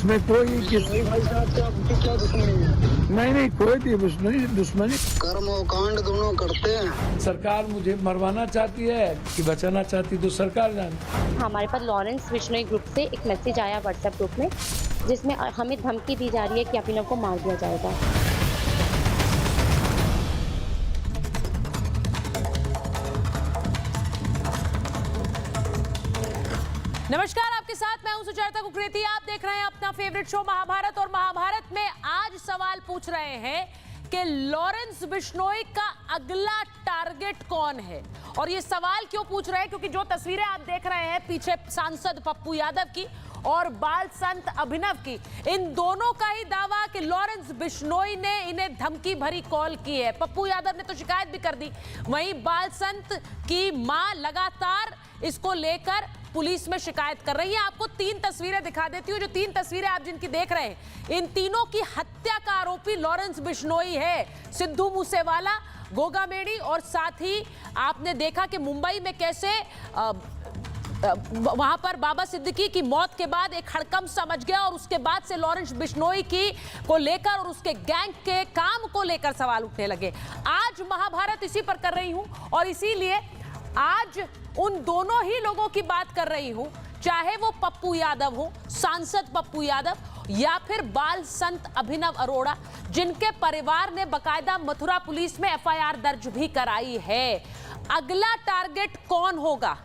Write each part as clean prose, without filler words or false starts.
उसमें कोई भाई साहब से आपकी क्या दुश्मनी है? नहीं कोई दुश्मनी कर्म और कांड दोनों करते हैं। सरकार मुझे मरवाना चाहती है कि बचाना चाहती तो सरकार जाने। हमारे पास लॉरेंस बिश्नोई ग्रुप से एक मैसेज आया व्हाट्सएप ग्रुप में, जिसमें हमें धमकी दी जा रही है कि अभिनव को मार दिया जाएगा। नमस्कार, आपके साथ मैं हूं सुचेता कुकरेती। आप देख रहे हैं अपना फेवरेट शो महाभारत, और महाभारत में आज सवाल पूछ रहे हैं कि लॉरेंस बिश्नोई का अगला टारगेट कौन है। और ये सवाल क्यों पूछ रहे हैं, क्योंकि जो तस्वीरें आप देख रहे हैं पीछे सांसद पप्पू यादव की और बाल संत अभिनव की, इन दोनों का ही दावा कि लॉरेंस बिश्नोई ने इन्हें धमकी भरी कॉल की है। पप्पू यादव ने तो शिकायत भी कर दी, वहीं बाल संत की मां लगातार इसको लेकर पुलिस में शिकायत कर रही है। आपको 3 तस्वीरें दिखा देती हूँ। जो 3 तस्वीरें आप जिनकी देख रहे हैं, इन तीनों की हत्या का आरोपी लॉरेंस बिश्नोई है। सिद्धू मूसेवाला, गोगा मेडी, और साथ ही आपने देखा कि मुंबई में कैसे वहां पर बाबा सिद्दीकी की मौत के बाद एक हड़कंप समझ गया, और उसके बाद से लॉरेंस बिश्नोई को लेकर और उसके गैंग के काम को लेकर सवाल उठने लगे। आज महाभारत इसी पर कर रही हूं, और इसीलिए आज उन दोनों ही लोगों की बात कर रही हूं, चाहे वो पप्पू यादव हो, सांसद पप्पू यादव, या फिर बाल संत अभिनव अरोड़ा, जिनके परिवार ने बकायदा मथुरा पुलिस में एफआईआर दर्ज भी कराई है। अगला टारगेट कौन होगा?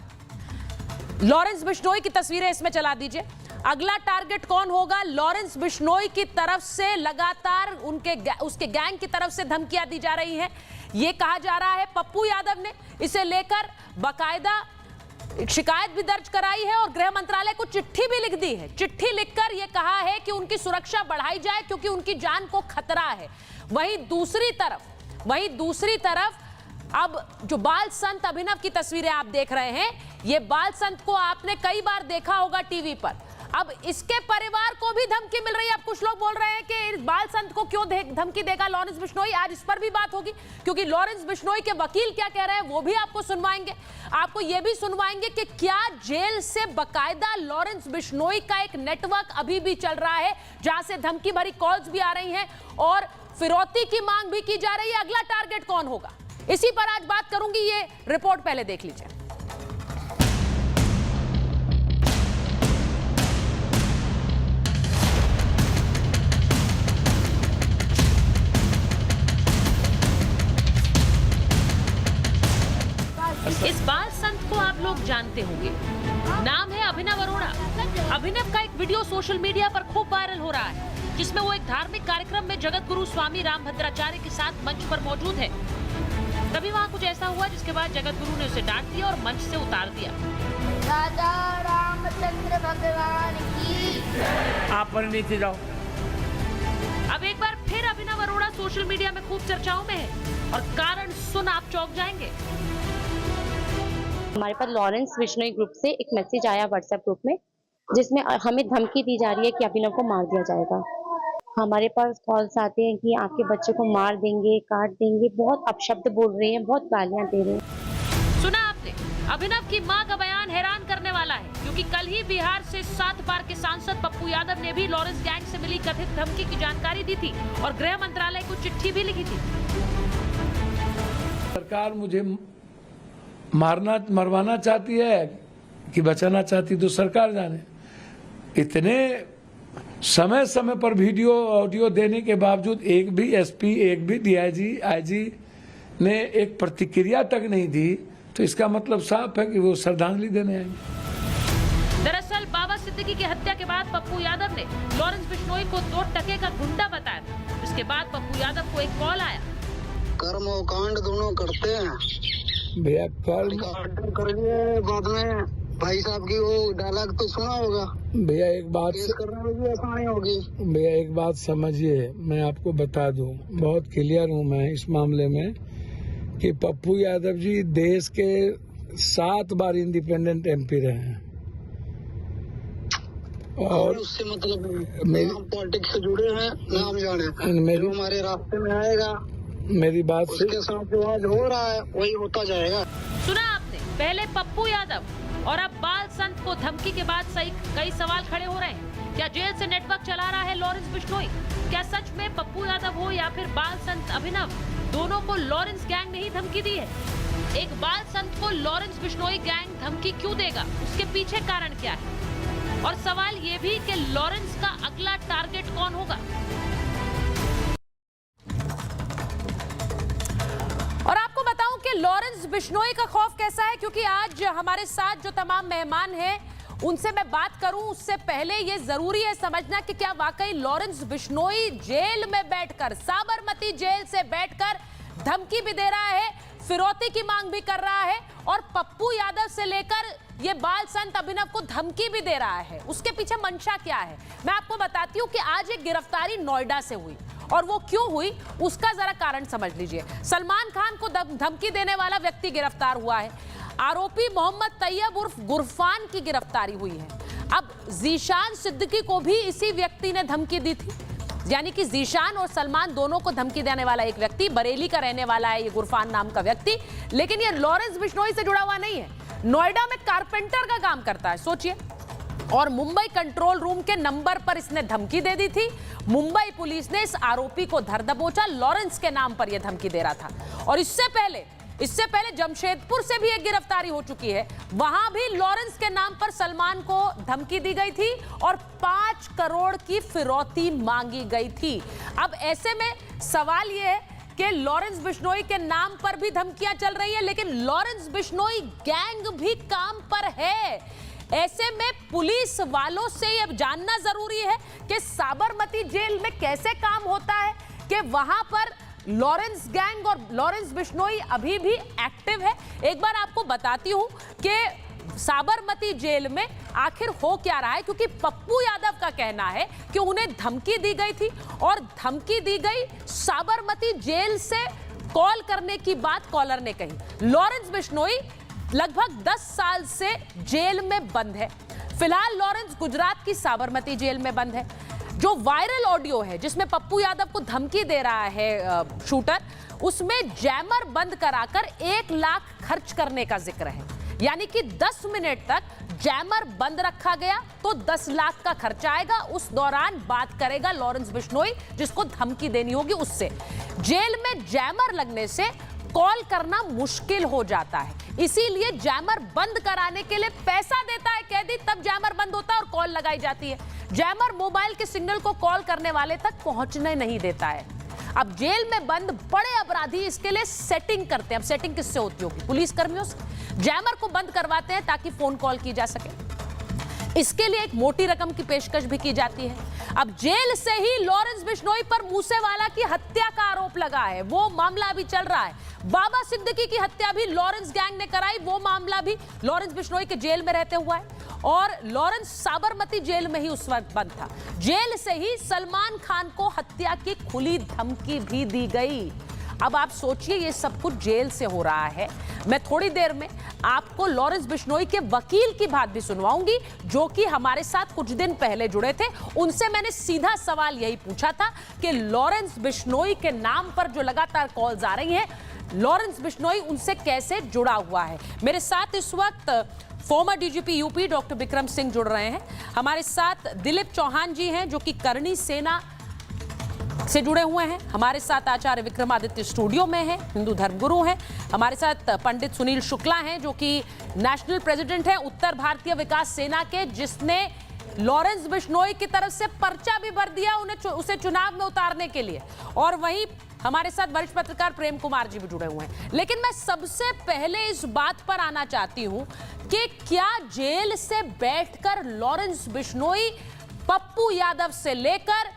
लॉरेंस बिश्नोई की तस्वीरें इसमें चला दीजिए। अगला टारगेट कौन होगा? लॉरेंस बिश्नोई की तरफ से लगातार उसके गैंग की तरफ से धमकियां दी जा रही हैं। यह कहा जा रहा है पप्पू यादव ने इसे लेकर बकायदा शिकायत भी दर्ज कराई है, और गृह मंत्रालय को चिट्ठी भी लिख दी है। चिट्ठी लिखकर यह कहा है कि उनकी सुरक्षा बढ़ाई जाए, क्योंकि उनकी जान को खतरा है। वहीं दूसरी तरफ अब जो बाल संत अभिनव की तस्वीरें आप देख रहे हैं, ये बाल संत को आपने कई बार देखा होगा टीवी पर। अब इसके परिवार को भी धमकी मिल रही है। अब कुछ लोग बोल रहे हैं कि इस बाल संत को क्यों धमकी देगा लॉरेंस बिश्नोई। आज इस पर भी बात होगी, क्योंकि लॉरेंस बिश्नोई के वकील क्या कह रहे हैं वो भी आपको सुनवाएंगे। आपको यह भी सुनवाएंगे कि क्या जेल से बकायदा लॉरेंस बिश्नोई का एक नेटवर्क अभी भी चल रहा है, जहां से धमकी भरी कॉल्स भी आ रही हैं और फिरौती की मांग भी की जा रही है। अगला टारगेट कौन होगा, इसी पर आज बात करूंगी। ये रिपोर्ट पहले देख लीजिए। इस बाल संत को आप लोग जानते होंगे, नाम है अभिनव अरोड़ा। अभिनव का एक वीडियो सोशल मीडिया पर खूब वायरल हो रहा है, जिसमें वो एक धार्मिक कार्यक्रम में जगत गुरु स्वामी रामभद्राचार्य के साथ मंच पर मौजूद है। तभी वहाँ कुछ ऐसा हुआ जिसके बाद जगत गुरु ने उसे डांट दिया और मंच से उतार दिया। राजा रामचंद्र भगवान की आप पर नीचे जाओ। अब एक बार फिर अभिनव अरोड़ा सोशल मीडिया में खूब चर्चाओं में है, और कारण सुन आप चौंक जाएंगे। हमारे पास लॉरेंस बिश्नोई ग्रुप से एक मैसेज आया व्हाट्सएप ग्रुप में, जिसमें हमें धमकी दी जा रही है कि अभिनव को मार दिया जाएगा। हमारे पास कॉल्स आते हैं कि आपके बच्चे को मार देंगे, काट देंगे, बहुत अपशब्द बोल रहे हैं, बहुत गालियां दे रहे हैं। सुना आपने, अभिनव की मां का बयान हैरान करने वाला है, क्योंकि कल ही बिहार से 7 बार के सांसद पप्पू यादव ने भी लॉरेंस गैंग से मिली कथित धमकी की जानकारी दी थी, और गृह मंत्रालय को चिट्ठी भी लिखी थी। सरकार मुझे मरवाना चाहती है कि बचाना चाहती तो सरकार जाने। इतने समय पर वीडियो ऑडियो देने के बावजूद एक भी एसपी, एक भी डीआईजी, आईजी ने एक प्रतिक्रिया तक नहीं दी, तो इसका मतलब साफ है कि वो श्रद्धांजलि देने आएंगे। दरअसल बाबा सिद्दीकी की हत्या के बाद पप्पू यादव ने लॉरेंस बिश्नोई को 2 टके का गुंडा बताया था। इसके बाद पप्पू यादव को एक कॉल आया। कर्म और कांड दोनों करते हैं भैया। कर्म करिए, बाद में भाई साहब की वो डायलॉग तो सुना होगा भैया। एक बात करने में भी आसानी होगी भैया, एक बात समझिए, मैं आपको बता दूं, बहुत क्लियर हूं मैं इस मामले में, कि पप्पू यादव जी देश के 7 बार इंडिपेंडेंट एमपी रहे हैं, और उससे मतलब हम पॉलिटिक्स से जुड़े हैं, नाम जाने जो हमारे रास्ते में आएगा, मेरी बात उसके साथ जो आज हो रहा है वही होता जाएगा। सुना आपने, पहले पप्पू यादव और अब बाल संत को धमकी के बाद सही कई सवाल खड़े हो रहे हैं। क्या जेल से नेटवर्क चला रहा है लॉरेंस बिश्नोई? क्या सच में पप्पू यादव हो या फिर बाल संत अभिनव, दोनों को लॉरेंस गैंग ने ही धमकी दी है? एक बाल संत को लॉरेंस बिश्नोई गैंग धमकी क्यों देगा? उसके पीछे कारण क्या है? और सवाल ये भी कि लॉरेंस का अगला टारगेट कौन होगा? और आपको बताऊं कि लॉरेंस बिश्नोई का खौफ कैसा है, क्योंकि आज हमारे साथ जो तमाम मेहमान हैं उनसे मैं बात करूं उससे पहले ये जरूरी है समझना कि क्या वाकई लॉरेंस बिश्नोई जेल में बैठकर, साबरमती जेल से बैठकर धमकी भी दे रहा है, फिरौती की मांग भी कर रहा है और पप्पू यादव से लेकर ये बाल संत अभिनव को धमकी भी दे रहा है। उसके पीछे मंशा क्या है मैं आपको बताती हूँ कि आज एक गिरफ्तारी नोएडा से हुई और वो क्यों हुई उसका जरा कारण समझ लीजिए। सलमान खान को धमकी देने वाला व्यक्ति गिरफ्तार हुआ है। आरोपी मोहम्मद तैयब उर्फ गुरफान की गिरफ्तारी हुई है। अब जीशान सिद्दीकी को भी इसी व्यक्ति ने धमकी दी थी, यानी कि जीशान और सलमान दोनों को धमकी देने वाला एक व्यक्ति, बरेली का रहने वाला है ये गुरफान नाम का व्यक्ति, लेकिन ये लॉरेंस बिश्नोई से जुड़ा हुआ नहीं है। नोएडा में कारपेंटर का काम करता है, सोचिए, और मुंबई कंट्रोल रूम के नंबर पर इसने धमकी दे दी थी। मुंबई पुलिस ने इस आरोपी को धर दबोचा, लॉरेंस के नाम पर यह धमकी दे रहा था। और इससे पहले जमशेदपुर से भी एक गिरफ्तारी हो चुकी है, वहां भी लॉरेंस के नाम पर सलमान को धमकी दी गई थी और 5 करोड़ की फिरौती मांगी गई थी। अब ऐसे में सवाल यह है कि लॉरेंस बिश्नोई के नाम पर भी धमकियां चल रही हैं, लेकिन लॉरेंस बिश्नोई गैंग भी काम पर है। ऐसे में पुलिस वालों से यह जानना जरूरी है कि साबरमती जेल में कैसे काम होता है, कि वहां पर लॉरेंस गैंग और लॉरेंस बिश्नोई अभी भी एक्टिव है। एक बार आपको बताती हूं कि साबरमती जेल में आखिर हो क्या रहा है, क्योंकि पप्पू यादव का कहना है कि उन्हें धमकी दी गई थी और धमकी दी गई साबरमती जेल से कॉल करने की बात कॉलर ने कही। लॉरेंस बिश्नोई लगभग 10 साल से जेल में बंद है। फिलहाल लॉरेंस गुजरात की साबरमती जेल में बंद है। जो वायरल ऑडियो है जिसमें पप्पू यादव को धमकी दे रहा है शूटर, उसमें जैमर बंद कराकर 1 लाख खर्च करने का जिक्र है, यानी कि 10 मिनट तक जैमर बंद रखा गया तो 10 लाख का खर्चा आएगा। उस दौरान बात करेगा लॉरेंस बिश्नोई जिसको धमकी देनी होगी उससे। जेल में जैमर लगने से कॉल करना मुश्किल हो जाता है, इसीलिए जैमर बंद कराने के लिए पैसा देता है कैदी, तब जैमर बंद होता है और कॉल लगाई जाती है। जैमर मोबाइल के सिग्नल को कॉल करने वाले तक पहुंचने नहीं देता है। अब जेल में बंद बड़े अपराधी इसके लिए सेटिंग करते हैं। अब सेटिंग किससे होती होगी? पुलिस कर्मियों से। जैमर को बंद करवाते हैं ताकि फोन कॉल की जा सके। इसके लिए एक मोटी रकम की पेशकश भी की जाती है। अब जेल से ही लॉरेंस बिश्नोई पर मूसेवाला की हत्या का आरोप लगा है, वो मामला अभी चल रहा है। बाबा सिद्दीकी की हत्या भी लॉरेंस गैंग ने कराई, वो मामला भी लॉरेंस बिश्नोई के जेल में रहते हुआ है। और लॉरेंस साबरमती जेल में ही उस वक्त बंद था। जेल से ही सलमान खान को हत्या की खुली धमकी भी दी गई। अब आप सोचिए, ये सब कुछ जेल से हो रहा है। मैं थोड़ी देर में आपको लॉरेंस बिश्नोई के वकील की बात भी सुनवाऊंगी, जो कि हमारे साथ कुछ दिन पहले जुड़े थे। उनसे मैंने सीधा सवाल यही पूछा था कि लॉरेंस बिश्नोई के नाम पर जो लगातार कॉल्स आ रही हैं, लॉरेंस बिश्नोई उनसे कैसे जुड़ा हुआ है। मेरे साथ इस वक्त farmer DGP UP doctor Vikram Singh जुड़ रहे हैं। हमारे साथ दिलीप चौहान जी हैं जो कि करणी सेना से जुड़े हुए हैं। हमारे साथ आचार्य विक्रमादित्य स्टूडियो में हैं, हिंदू धर्मगुरु हैं। हमारे साथ पंडित सुनील शुक्ला हैं जो कि नेशनल प्रेसिडेंट हैं उत्तर भारतीय विकास सेना के, जिसने लॉरेंस बिश्नोई की तरफ से पर्चा भी भर दिया उसे चुनाव में उतारने के लिए। और वहीं हमारे साथ वरिष्ठ पत्रकार प्रेम कुमार जी भी जुड़े हुए हैं। लेकिन मैं सबसे पहले इस बात पर आना चाहती हूं कि क्या जेल से बैठकर लॉरेंस बिश्नोई पप्पू यादव से लेकर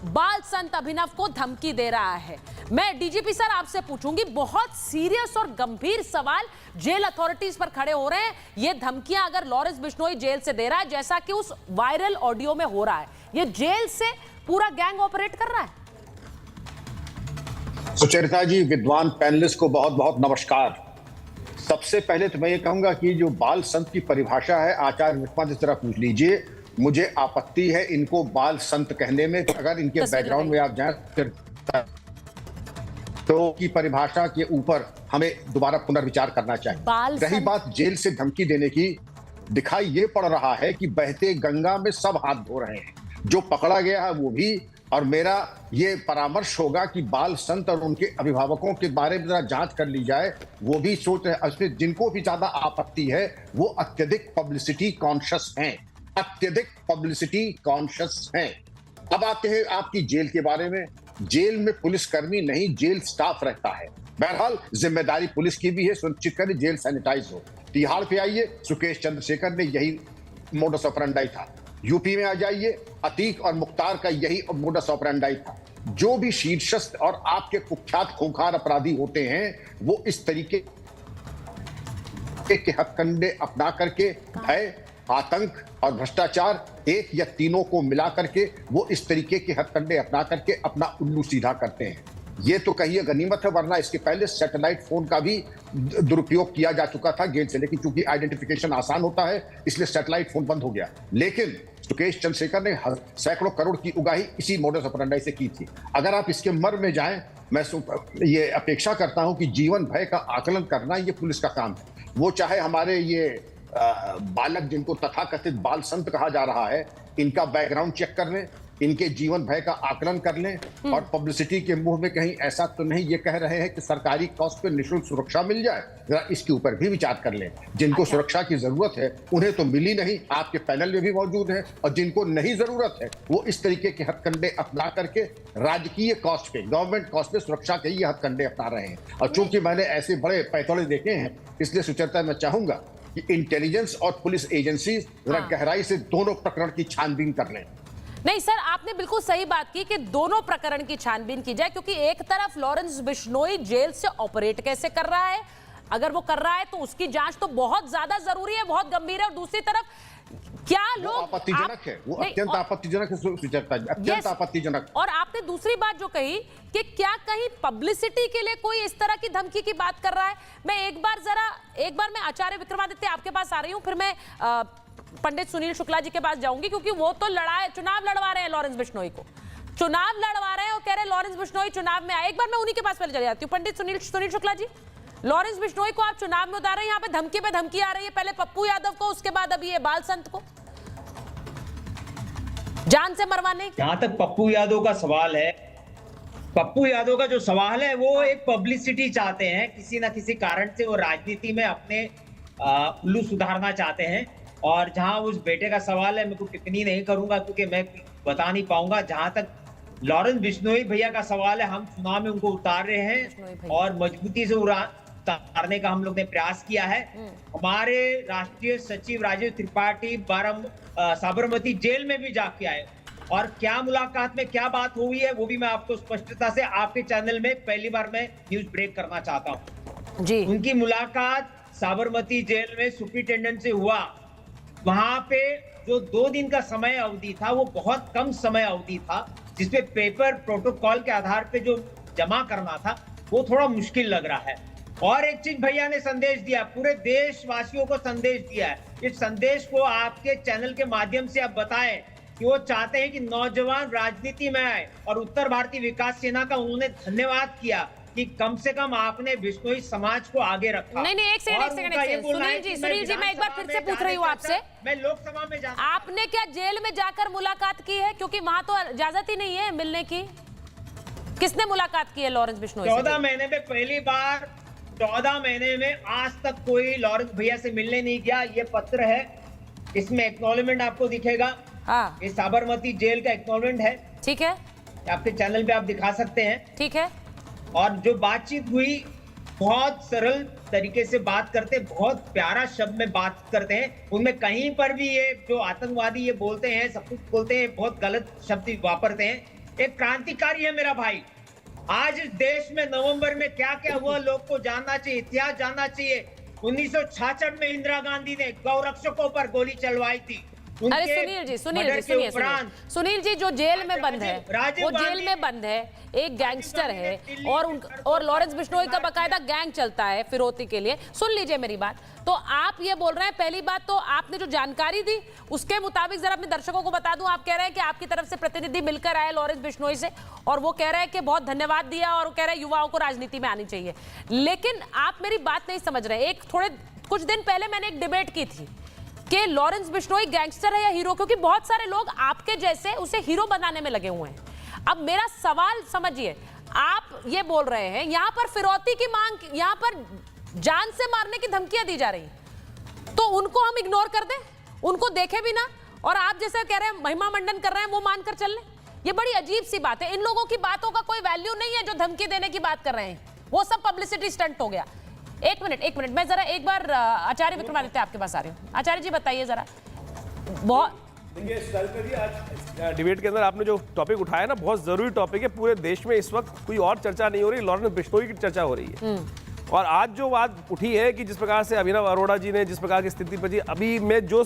बाल संत अभिनव को धमकी दे रहा है? मैं डीजीपी सर आपसे पूछूंगी, बहुत सीरियस और गंभीर सवाल जेल अथॉरिटीज पर खड़े हो रहे हैं। ये धमकियां अगर लॉरेंस बिश्नोई जेल से दे रहा है, जैसा कि उस वायरल ऑडियो में हो रहा है, ये जेल से पूरा गैंग ऑपरेट कर रहा है? सुचरिता जी, विद्वान पैनलिस्ट को बहुत बहुत नमस्कार। सबसे पहले तो मैं ये कहूंगा कि जो बाल संत की परिभाषा है, आचार्य विक्रमादित्य से जरा पूछ लीजिए। मुझे आपत्ति है इनको बाल संत कहने में। अगर इनके बैकग्राउंड में आप जाएं तो की परिभाषा के ऊपर हमें दोबारा पुनर्विचार करना चाहिए। रही बात जेल से धमकी देने की, दिखाई ये पड़ रहा है कि बहते गंगा में सब हाथ धो रहे हैं, जो पकड़ा गया है वो भी। और मेरा ये परामर्श होगा कि बाल संत और उनके अभिभावकों के बारे में जरा जांच कर ली जाए। वो भी सोच रहे, जिनको भी ज्यादा आपत्ति है वो अत्यधिक पब्लिसिटी कॉन्शियस हैं, अत्यधिक पब्लिसिटी कॉन्शियस हैं। अब आते हैं आपकी जेल के बारे में। जेल में पुलिसकर्मी नहीं, जेल स्टाफ रहता है। बहरहाल जिम्मेदारी पुलिस की भी है, सुनिश्चित करें जेल सैनिटाइज हो। तिहाड़ पे आइए, सुकेश चंद्रशेखर ने यही मोडस ऑपरेंडाई था। यूपी में आ जाइए, अतीक और मुख्तार का यही मोडस ऑपरेंडाई था। जो भी शीर्षस्थ और आपके कुख्यात खूंखार अपराधी होते हैं वो इस तरीके के हथकंडे अपना करके भय, आतंक और भ्रष्टाचार, एक या तीनों को मिला करके वो इस तरीके के हथकंडे अपना करके अपना उल्लू सीधा करते हैं। ये तो कहिए गनीमत है, वरना इसके पहले सैटेलाइट फोन का भी दुरुपयोग किया जा चुका था जेल से, लेकिन चूंकि आइडेंटिफिकेशन आसान होता है इसलिए सैटेलाइट फोन बंद हो गया। लेकिन सुकेश चंद्रशेखर ने सैकड़ों करोड़ की उगाही इसी मोडस ऑपरेंडाई से की थी। अगर आप इसके मर्म में जाएं, मैं ये अपेक्षा करता हूं कि जीवन भय का आकलन करना ये पुलिस का काम है। वो चाहे हमारे ये बालक जिनको तथाकथित बाल संत कहा जा रहा है, इनका बैकग्राउंड चेक कर लें, इनके जीवन भय का आकलन कर लें। और पब्लिसिटी के मुंह में कहीं ऐसा तो नहीं ये कह रहे हैं कि सरकारी कॉस्ट पे निःशुल्क सुरक्षा मिल जाए, जरा इसके ऊपर भी विचार कर लें। जिनको सुरक्षा की जरूरत है उन्हें तो मिली नहीं, आपके पैनल में भी मौजूद है, और जिनको नहीं जरूरत है वो इस तरीके के हथकंडे अपना करके राजकीय कॉस्ट पे, गवर्नमेंट कॉस्ट पे सुरक्षा के ये हथकंडे अपना रहे हैं। और चूंकि मैंने ऐसे बड़े पैतौड़े देखे हैं, इसलिए सुचरिता मैं चाहूंगा कि इंटेलिजेंस और पुलिस एजेंसी जरा गहराई से दोनों प्रकरण की छानबीन कर लें। नहीं सर, आपने बिल्कुल सही बात की कि दोनों प्रकरण की छानबीन की जाए, क्योंकि एक तरफ लॉरेंस बिश्नोई जेल से ऑपरेट कैसे कर रहा है, अगर वो कर रहा है तो उसकी जांच तो बहुत ज्यादा जरूरी है, बहुत गंभीर है। और दूसरी तरफ क्या लोग आपत्तिजनक है, वो अत्यंत आपत्तिजनक है सुचरिता जी, अत्यंत आपत्तिजनक। और आपने दूसरी बात जो कही कि क्या कहीं पब्लिसिटी के लिए कोई इस तरह की धमकी की बात कर रहा है। मैं एक बार मैं आचार्य विक्रमादित्य आपके पास आ रही हूं, फिर मैं पंडित सुनील शुक्ला जी के पास जाऊंगी, क्योंकि वो तो चुनाव लड़वा रहे हैं लॉरेंस बिश्नोई को, चुनाव लड़वा रहे हैं और कह रहे हैं लॉरेंस बिश्नोई चुनाव में आए। एक बार मैं उन्हीं के पास पहले चले जाती हूँ। पंडित सुनील शुक्ला जी, लॉरेंस बिश्नोई को आप चुनाव में उतार रहे हैं, यहाँ पे धमकी आ रही है, पहले पप्पू यादव को, उसके बाद अभी ये बाल संत को जान से मरवाने। जहां तक पप्पू यादव का सवाल है, पप्पू यादव का जो सवाल है वो एक पब्लिसिटी चाहते हैं, किसी ना किसी कारण से वो राजनीति में अपने उल्लू सुधारना चाहते हैं। और जहां उस बेटे का सवाल है, मैं को टिप्पणी नहीं करूंगा क्योंकि मैं बता नहीं पाऊंगा। जहां तक लॉरेंस बिश्नोई भैया का सवाल है, हम चुनाव में उनको उतार रहे हैं और मजबूती से उतारने का हम लोग ने प्रयास किया है। हमारे राष्ट्रीय सचिव राजीव त्रिपाठी साबरमती जेल में भी जाके आए, और क्या मुलाकात में क्या बात हुई है वो भी मैं आपको स्पष्टता से आपके चैनल में पहली बार मैं न्यूज ब्रेक करना चाहता हूँ जी। उनकी मुलाकात साबरमती जेल में सुपरिटेंडेंट से हुआ। वहां पे जो 2 दिन का समय अवधि था वो बहुत कम समय अवधि था, जिसपे पेपर प्रोटोकॉल के आधार पे जो जमा करना था वो थोड़ा मुश्किल लग रहा है। और एक चीज भैया ने संदेश दिया, पूरे देशवासियों को संदेश दिया है। इस संदेश को आपके चैनल के माध्यम से आप बताएं कि वो चाहते हैं कि नौजवान राजनीति में आए, और उत्तर भारतीय विकास सेना का उन्होंने धन्यवाद किया कि कम से कम आपने बिश्नोई समाज को आगे रखा। नहीं एक सेकंड सुनील जी मैं एक बार फिर से पूछ रही हूँ आपसे, मैं लोकसभा में जाता, आपने क्या जेल में जाकर मुलाकात की है? क्योंकि वहां तो इजाजत ही नहीं है मिलने की। किसने मुलाकात की है लॉरेंस बिश्नोई से? 14 महीने में पहली बार, 14 महीने में आज तक कोई लॉरेंस भैया से मिलने नहीं गया। ये पत्र है, इसमें एक्नॉलेजमेंट आपको दिखेगा। हाँ, ये साबरमती जेल का एक्नॉलेजमेंट है। ठीक है, आपके चैनल पे आप दिखा सकते हैं। ठीक है। और जो बातचीत हुई, बहुत सरल तरीके से बात करते, बहुत प्यारा शब्द में बात करते हैं। उनमें कहीं पर भी ये जो आतंकवादी ये बोलते हैं, सब कुछ बोलते हैं, बहुत गलत शब्द वापरते हैं। एक क्रांतिकारी है मेरा भाई। आज इस देश में नवंबर में क्या क्या हुआ लोग को जानना चाहिए, इतिहास जानना चाहिए। 1966 में इंदिरा गांधी ने गौरक्षकों पर गोली चलवाई थी। अरे सुनील जी जो जेल में बंद है, वो जेल में बंद है, एक गैंगस्टर है, और लॉरेंस बिश्नोई का बकायदा गैंग चलता है फिरौती के लिए। सुन लीजिए मेरी बात। तो आप ये बोल रहे हैं, पहली बात तो आपने जो जानकारी दी उसके मुताबिक जरा अपने दर्शकों को बता दूं, आप कह रहे हैं कि आपकी तरफ से प्रतिनिधि मिलकर आए लॉरेंस बिश्नोई से, और वो कह रहे हैं कि बहुत धन्यवाद दिया, और कह रहे हैं युवाओं को राजनीति में आनी चाहिए। लेकिन आप मेरी बात नहीं समझ रहे। कुछ दिन पहले मैंने एक डिबेट की थी कि लॉरेंस बिश्नोई गैंगस्टर है या हीरो, क्योंकि बहुत सारे लोग आपके जैसे उसे हीरो बनाने में लगे हुए हैं। अब मेरा सवाल समझिए, आप ये बोल रहे हैं यहाँ पर फिरौती की मांग, यहाँ पर जान से मारने की धमकियां दी जा रही, तो उनको हम इग्नोर कर दें, उनको देखे भी ना, और आप जैसे कह रहे हैं महिमा मंडन कर रहे हैं वो मानकर चल लें? ये बड़ी अजीब सी बात है। इन लोगों की बातों का कोई वैल्यू नहीं है जो धमकी देने की बात कर रहे हैं, वो सब पब्लिसिटी स्टंट हो गया। एक मिनट, मैं जरा एक बार आचार्य विक्रमादित्य आपके पास आ रही हूँ। आचार्य जी बताइए जरा। बहुत देखिए सुधाकर जी, आज डिबेट के अंदर आपने जो टॉपिक उठाया ना, बहुत जरूरी टॉपिक है। पूरे देश में इस वक्त कोई और चर्चा नहीं हो रही, लॉरेंस बिश्नोई की चर्चा हो रही है। और आज जो बात उठी है कि जिस प्रकार से अभिनव अरोड़ा जी ने जिस प्रकार की स्थिति पर जी, अभी मैं जो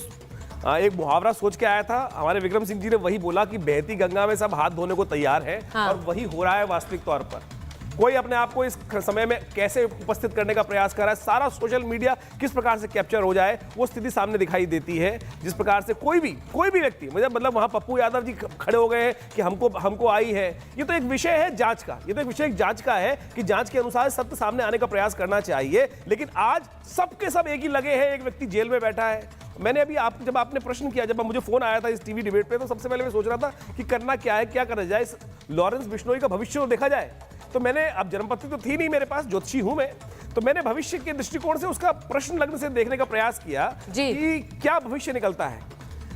एक मुहावरा सोच के आया था, हमारे विक्रम सिंह जी ने वही बोला कि बहती गंगा में सब हाथ धोने को तैयार है। हाँ। और वही हो रहा है वास्तविक तौर पर। कोई अपने आप को इस समय में कैसे उपस्थित करने का प्रयास कर रहा है, सारा सोशल मीडिया किस प्रकार से कैप्चर हो जाए, वो स्थिति सामने दिखाई देती है। जिस प्रकार से कोई भी व्यक्ति, मतलब वहां पप्पू यादव जी खड़े हो गए हैं कि हमको आई है। ये तो एक विषय है जांच का, ये तो एक विषय जांच का है कि जांच के अनुसार सत्य सामने आने का प्रयास करना चाहिए। लेकिन आज सबके सब एक ही लगे हैं, एक व्यक्ति जेल में बैठा है। मैंने अभी जब आपने प्रश्न किया, जब मुझे फोन आया था इस टीवी डिबेट पे, तो सबसे पहले मैं सोच रहा था कि करना क्या है, क्या करा जाए, लॉरेंस बिश्नोई का भविष्य तो देखा जाए। तो मैंने, अब जन्मपत्री तो थी नहीं मेरे पास, ज्योतिषी हूं मैं, तो मैंने भविष्य के दृष्टिकोण से उसका प्रश्न लग्न से देखने का प्रयास किया कि क्या भविष्य निकलता है।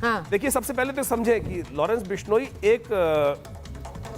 हाँ। देखिए, सबसे पहले तो समझे कि लॉरेंस बिश्नोई एक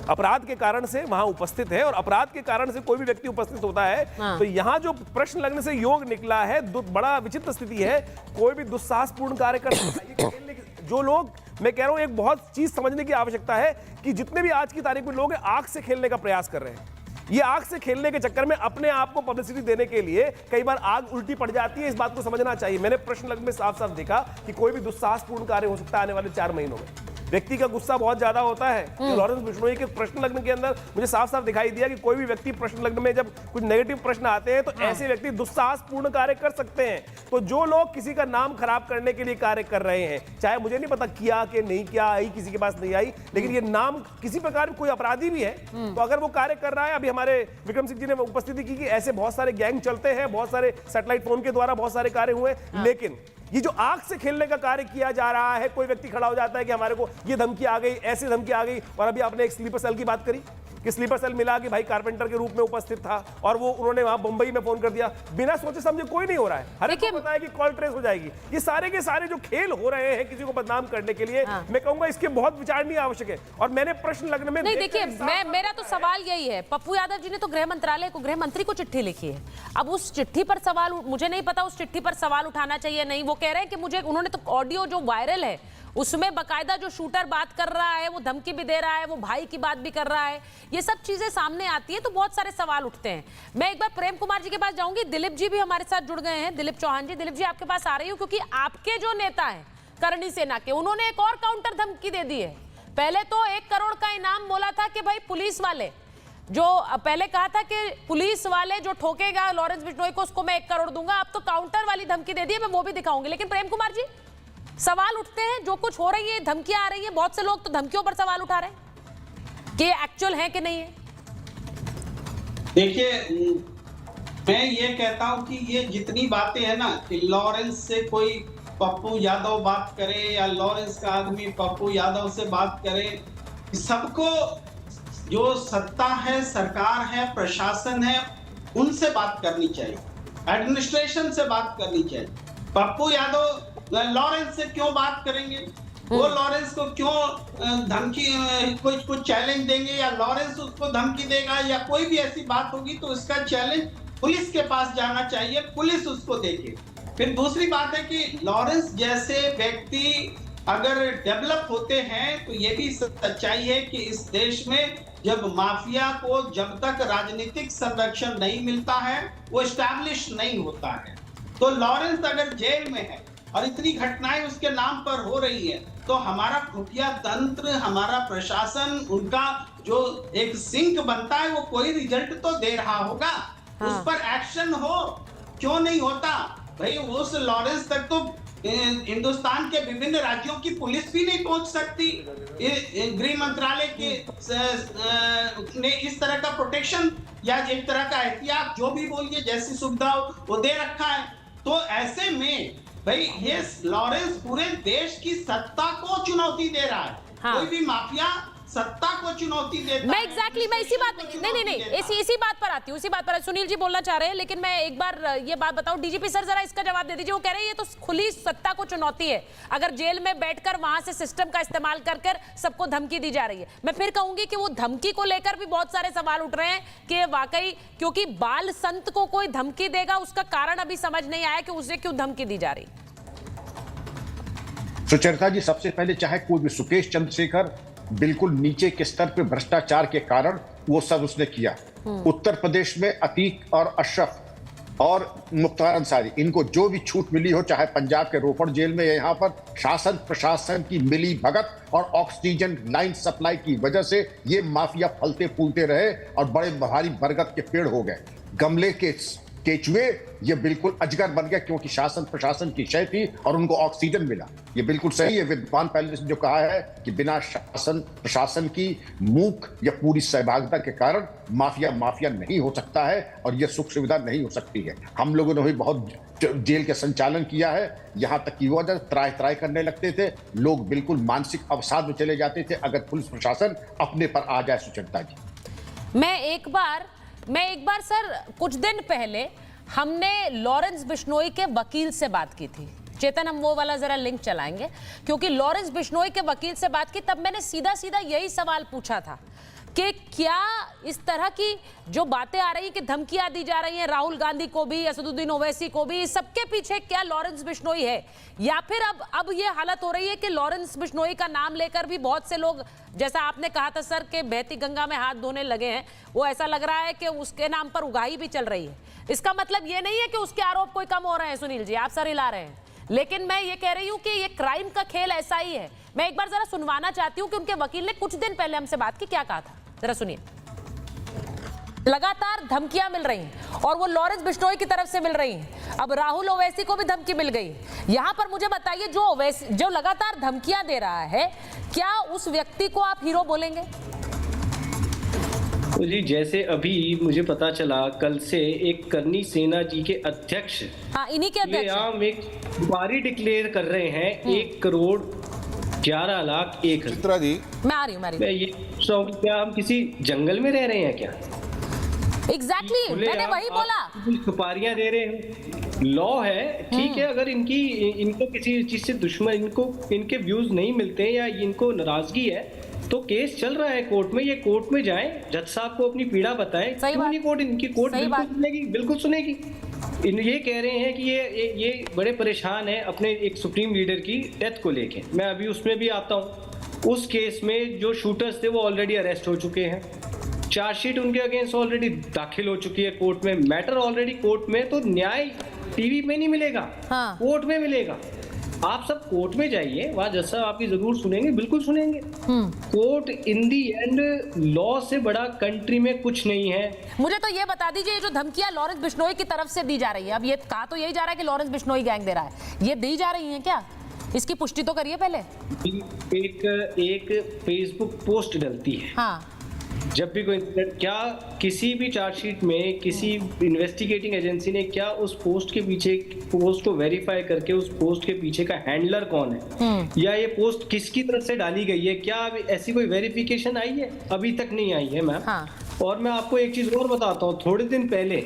अपराध के कारण से वहां उपस्थित है, और अपराध के कारण से कोई भी व्यक्ति उपस्थित होता है। हाँ। तो यहाँ जो प्रश्न लगने से योग निकला है, बड़ा विचित्र स्थिति है। कोई भी दुस्साहसपूर्ण कार्य कर सकता है। जो लोग, मैं कह रहा हूं, एक बहुत चीज समझने की आवश्यकता है कि जितने भी आज की तारीख में लोग आग से खेलने का प्रयास कर रहे हैं, ये आग से खेलने के चक्कर में अपने आप को पब्लिसिटी देने के लिए कई बार आग उल्टी पड़ जाती है। इस बात को समझना चाहिए। मैंने प्रश्न लग्न में साफ साफ देखा कि कोई भी दुस्साहसपूर्ण कार्य हो सकता है आने वाले 4 महीनों में। व्यक्ति का गुस्सा बहुत ज्यादा होता है। तो लॉरेंस बिश्नोई के प्रश्न लग्न के अंदर मुझे साफ साफ दिखाई दिया कि कोई भी व्यक्ति प्रश्न लग्न में जब कुछ नेगेटिव प्रश्न आते हैं, तो ऐसे व्यक्ति दुस्साहसपूर्ण कार्य कर सकते हैं। तो जो लोग किसी का नाम खराब करने के लिए कार्य कर रहे हैं, चाहे मुझे नहीं पता किया कि नहीं किया, आई किसी के पास नहीं आई, लेकिन ये नाम किसी प्रकार कोई अपराधी भी है, तो अगर वो कार्य कर रहा है, अभी हमारे विक्रम सिंह जी ने उपस्थिति की कि ऐसे बहुत सारे गैंग चलते हैं, बहुत सारे सैटेलाइट फोन के द्वारा बहुत सारे कार्य हुए, लेकिन ये जो आग से खेलने का कार्य किया जा रहा है, कोई व्यक्ति खड़ा हो जाता है कि हमारे को ये धमकी आ गई, ऐसी धमकी आ गई। और अभी आपने एक स्लीपर सेल की बात करी कि स्लीपर सेल मिला कि भाई कारपेंटर के रूप में उपस्थित था, और वो उन्होंने वहां मुंबई में फोन कर दिया। बिना सोचे समझे कोई नहीं हो रहा है, हर एक को पता है कि कॉल ट्रेस हो जाएगी। ये सारे के सारे जो खेल हो रहे हैं किसी को बदनाम करने के लिए, मैं कहूंगा इसके बहुत विचारणीय आवश्यक है। और मैंने प्रश्न लगने में नहीं, देखिए, मेरा तो सवाल यही है, पप्पू यादव जी ने तो गृह मंत्रालय को, गृह मंत्री को चिट्ठी लिखी है। अब उस चिट्ठी पर सवाल, मुझे नहीं पता उस चिट्ठी पर सवाल उठाना चाहिए नहीं। वो कह रहे हैं कि मुझे, उन्होंने तो ऑडियो जो वायरल है उसमें बकायदा जो शूटर बात कर रहा है, वो धमकी भी दे रहा है, वो भाई की बात भी कर रहा है, ये सब चीजें सामने आती है तो बहुत सारे सवाल उठते हैं। मैं एक बार प्रेम कुमार जी के पास जाऊंगी। दिलीप जी भी हमारे साथ जुड़ गए हैं, दिलीप चौहान जी। दिलीप जी, आपके पास आ रही हूँ क्योंकि आपके जो नेता हैं करणी सेना के, उन्होंने एक और काउंटर धमकी दे दी है। पहले तो 1 करोड़ का इनाम बोला था कि भाई पुलिस वाले, जो पहले कहा था कि पुलिस वाले जो ठोकेगा लॉरेंस बिश्नोई को, उसको मैं 1 करोड़ दूंगा। अब तो काउंटर वाली धमकी दे दी है, मैं वो भी दिखाऊंगी। लेकिन प्रेम कुमार जी, सवाल उठते हैं, जो कुछ हो रही है, धमकियां आ रही है, बहुत से लोग तो धमकियों पर सवाल उठा रहे हैं कि एक्चुअल है कि नहीं है। देखिए, मैं ये कहता हूं कि ये जितनी बातें हैं ना, कि लॉरेंस से कोई पप्पू यादव बात करे या लॉरेंस का आदमी पप्पू यादव से बात करे, सबको जो सत्ता है, सरकार है, प्रशासन है, उनसे बात करनी चाहिए, एडमिनिस्ट्रेशन से बात करनी चाहिए। पप्पू यादव लॉरेंस से क्यों बात करेंगे? वो लॉरेंस को क्यों धमकी, कुछ चैलेंज देंगे, या लॉरेंस उसको धमकी देगा, या कोई भी ऐसी बात होगी तो उसका चैलेंज पुलिस के पास जाना चाहिए, पुलिस उसको देखे। फिर दूसरी बात है कि लॉरेंस जैसे व्यक्ति अगर डेवलप होते हैं, तो ये भी सच्चाई है कि इस देश में जब माफिया को जब तक राजनीतिक संरक्षण नहीं मिलता है, वो एस्टैब्लिश नहीं होता है। तो लॉरेंस अगर जेल में है और इतनी घटनाएं उसके नाम पर हो रही है, तो हमारा खुफिया तंत्र, हमारा प्रशासन, उनका जो एक सिंक बनता है, वो कोई रिजल्ट तो दे रहा होगा। हाँ। उस पर एक्शन हो, क्यों नहीं होता भाई? उस लॉरेंस तक तो हिंदुस्तान के विभिन्न राज्यों की पुलिस भी नहीं पहुंच सकती। गृह मंत्रालय के ने इस तरह का प्रोटेक्शन या एक तरह का एहतियात, जो भी बोलिए, जैसी सुविधा वो दे रखा है। तो ऐसे में भाई ये लॉरेंस पूरे देश की सत्ता को चुनौती दे रहा है। हाँ। कोई भी माफिया सत्ता को चुनौती देता मैं है। एग्जैक्टली मैं इसी बात नहीं इसी बात पर आती हूँ, इसी बात पर सुनील जी बोलना चाह रहे हैं, लेकिन मैं एक बार ये बात बताऊं, डीजीपी सर जरा इसका जवाब दे दीजिए। वो कह रहे हैं ये तो खुली सत्ता को चुनौती है, अगर जेल में बैठकर वहां से सिस्टम का इस्तेमाल कर सबको धमकी दी जा रही है। मैं फिर कहूंगी कि वो धमकी को लेकर भी बहुत सारे सवाल उठ रहे हैं कि वाकई क्योंकि बाल संत को कोई धमकी देगा उसका कारण अभी समझ नहीं आया कि उसे क्यों धमकी दी जा रही। सुचरिता जी, सबसे पहले चाहे कोई भी सुकेश चंद्रशेखर बिल्कुल नीचे के स्तर पे भ्रष्टाचार के कारण वो सब उसने किया। उत्तर प्रदेश में अतीक और अशरफ और मुख्तार अंसारी, इनको जो भी छूट मिली हो, चाहे पंजाब के रोपड़ जेल में, यहाँ पर शासन प्रशासन की मिली भगत और ऑक्सीजन लाइन सप्लाई की वजह से ये माफिया फलते फूलते रहे और बड़े भारी बरगद के पेड़ हो गए। गमले के केचुए ये बिल्कुल अजगर बन गया क्योंकि शासन प्रशासन की क्षय थी और उनको ऑक्सीजन मिला। ये बिल्कुल सही है विद्वान पैलेस ने जो कहा है कि बिना शासन प्रशासन की मूक या पूरी सहभागिता के कारण माफिया नहीं हो सकता है और यह सुख सुविधा नहीं हो सकती है। हम लोगों ने भी बहुत जेल के संचालन किया है, यहाँ तक कि वो त्राय करने लगते थे, लोग बिल्कुल मानसिक अवसाद में चले जाते थे अगर पुलिस प्रशासन अपने पर आ जाए। सुचरिता जी, मैं एक बार सर कुछ दिन पहले हमने लॉरेंस बिश्नोई के वकील से बात की थी। चेतन, हम वो वाला जरा लिंक चलाएंगे, क्योंकि लॉरेंस बिश्नोई के वकील से बात की तब मैंने सीधा यही सवाल पूछा था कि क्या इस तरह की जो बातें आ रही है कि धमकियां दी जा रही हैं राहुल गांधी को भी, असदुद्दीन ओवैसी को भी, सबके पीछे क्या लॉरेंस बिश्नोई है, या फिर अब ये हालत हो रही है कि लॉरेंस बिश्नोई का नाम लेकर भी बहुत से लोग, जैसा आपने कहा था सर कि बहती गंगा में हाथ धोने लगे हैं, वो ऐसा लग रहा है कि उसके नाम पर उगाही भी चल रही है। इसका मतलब ये नहीं है कि उसके आरोप कोई कम हो रहे हैं, सुनील जी आप सर हिला रहे हैं, लेकिन मैं ये कह रही हूँ कि ये क्राइम का खेल ऐसा ही है। मैं एक बार जरा सुनवाना चाहती हूँ कि उनके वकील ने कुछ दिन पहले हमसे बात की, क्या कहा था, जरा सुनिए। लगातार धमकियां मिल रही हैं और वो लॉरेंस बिश्नोई की तरफ से मिल रही हैं, अब राहुल ओवैसी को भी धमकी मिल गई। यहां पर मुझे बताइए, जो लगातार धमकियां दे रहा है, क्या उस व्यक्ति को आप हीरो बोलेंगे? तो जी, जैसे अभी मुझे पता चला कल से एक करनी सेना जी के अध्यक्ष, हाँ इन्हीं के अध्यक्ष, हम एक सुपारी डिक्लेयर कर रहे हैं 1,11,01,000। चित्रा जी, मैं आ रही हूँ मैं ये पूछ रहा हूँ कि क्या हम किसी जंगल में रह रहे हैं क्या? एग्जैक्टली, मैंने वही बोला। सुपारियां दे रहे हैं, लॉ है, ठीक है, अगर इनको किसी चीज से दुश्मन, इनके व्यूज नहीं मिलते या इनको नाराजगी है तो केस चल रहा है कोर्ट में, ये कोर्ट में जाएं, जज साहब को अपनी पीड़ा बताएं, इनकी कोर्ट बिल्कुल सुनेगी। ये कह रहे हैं कि ये बड़े परेशान है अपने एक सुप्रीम लीडर की डेथ को लेके। मैं अभी उसमें भी आता हूँ। उस केस में जो शूटर्स थे वो ऑलरेडी अरेस्ट हो चुके हैं, चार्जशीट उनके अगेंस्ट ऑलरेडी दाखिल हो चुकी है कोर्ट में, मैटर ऑलरेडी कोर्ट में, तो न्याय टीवी में नहीं मिलेगा, हाँ। कोर्ट में मिलेगा। आप सब कोर्ट में जाइए, वहां जज साहब आपकी जरूर सुनेंगे, बिल्कुल सुनेंगे। Court in the and law से बड़ा कंट्री में कुछ नहीं है। मुझे तो ये बता दीजिए, जो धमकियां लॉरेंस बिश्नोई की तरफ से दी जा रही है, अब ये कहा तो यही जा रहा है कि लॉरेंस बिश्नोई गैंग दे रहा है, ये दी जा रही है क्या? इसकी पुष्टि तो करिए पहले। एक फेसबुक पोस्ट डलती है, हाँ। जब भी कोई, क्या किसी भी चार्जशीट में किसी इन्वेस्टिगेटिंग एजेंसी ने क्या उस पोस्ट के पीछे, पोस्ट को वेरीफाई करके उस पोस्ट के पीछे का हैंडलर कौन है, या ये पोस्ट किसकी तरफ से डाली गई है, क्या ऐसी कोई वेरिफिकेशन आई है? अभी तक नहीं आई है मैम, हाँ। और मैं आपको एक चीज और बताता हूँ, थोड़े दिन पहले,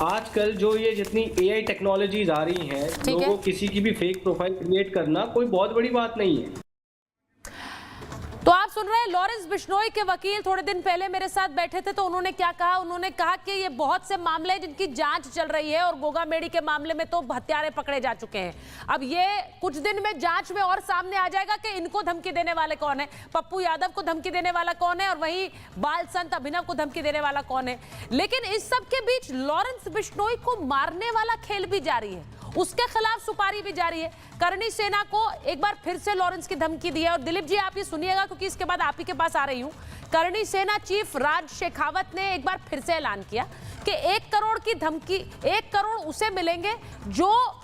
आजकल जो ये जितनी AI टेक्नोलॉजीज आ रही हैं, लोगों किसी की भी फेक प्रोफाइल क्रिएट करना कोई बहुत बड़ी बात नहीं है। तो आप सुन रहे हैं, लॉरेंस बिश्नोई के वकील थोड़े दिन पहले मेरे साथ बैठे थे, तो उन्होंने क्या कहा? उन्होंने कहा कि ये बहुत से मामले हैं जिनकी जांच चल रही है और गोगामेडी के मामले में तो हत्यारे पकड़े जा चुके हैं। अब ये कुछ दिन में जांच में और सामने आ जाएगा कि इनको धमकी देने वाले कौन है, पप्पू यादव को धमकी देने वाला कौन है और वहीं बाल संत अभिनव को धमकी देने वाला कौन है। लेकिन इस सब के बीच लॉरेंस बिश्नोई को मारने वाला खेल भी जारी है, उसके खिलाफ सुपारी भी जारी है। करनी सेना को एक बार फिर से लॉरेंस की धमकी दी है, और दिलीप जी आप ये सुनिएगा क्योंकि इसके बाद आप ही के पास आ रही हूं। करनी सेना चीफ राज शेखावत ने एक बार फिर से ऐलान किया कि 1 करोड़ की धमकी, 1 करोड़ उसे मिलेंगे जो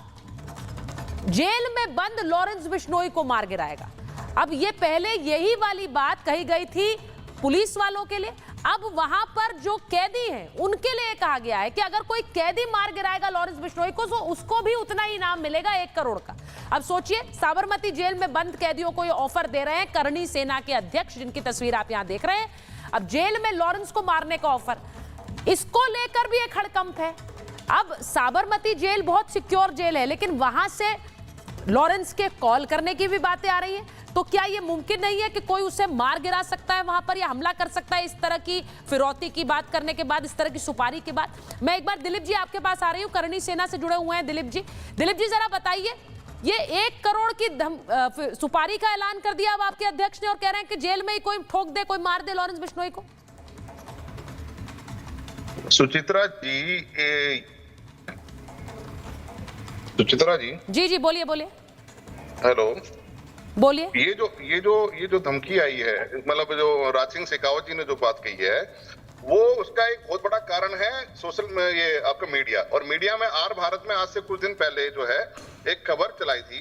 जेल में बंद लॉरेंस बिश्नोई को मार गिराएगा। अब ये पहले यही वाली बात कही गई थी पुलिस वालों के लिए, अब वहां पर जो कैदी हैं उनके लिए कहा गया है कि अगर कोई कैदी मार गिराएगा लॉरेंस बिश्नोई को तो उसको भी उतना ही इनाम मिलेगा 1 करोड़ का। अब सोचिए, साबरमती जेल में बंद कैदियों को ये ऑफर दे रहे हैं करणी सेना के अध्यक्ष, जिनकी तस्वीर आप यहां देख रहे हैं। अब जेल में लॉरेंस को मारने का ऑफर, इसको लेकर भी एक हड़कंप है। अब साबरमती जेल बहुत सिक्योर जेल है, लेकिन वहां से लॉरेंस के कॉल करने की भी बातें आ रही है। तो क्या यह मुमकिन नहीं है कि कोई उसे मार गिरा सकता है वहां पर या हमला कर सकता है इस तरह की फिरौती की बात करने के बाद, इस तरह की सुपारी के बाद? मैं एक बार दिलीप जी आपके पास आ रही हूं, करणी सेना से जुड़े हुए हैं दिलीप जी जरा बताइए, ये 1 करोड़ की सुपारी का ऐलान कर दिया अब आपके अध्यक्ष ने और कह रहे हैं कि जेल में ही कोई ठोक दे, कोई मार दे लॉरेंस बिश्नोई को। सुचित्रा जी जी बोलिए हेलो, बोलिए। ये जो धमकी आई है, मतलब जो राज सिंह शेखावत जी ने जो बात कही है, वो उसका एक बहुत बड़ा कारण है सोशल में ये आपका मीडिया। और मीडिया में आर भारत में आज से कुछ दिन पहले जो है एक खबर चलाई थी,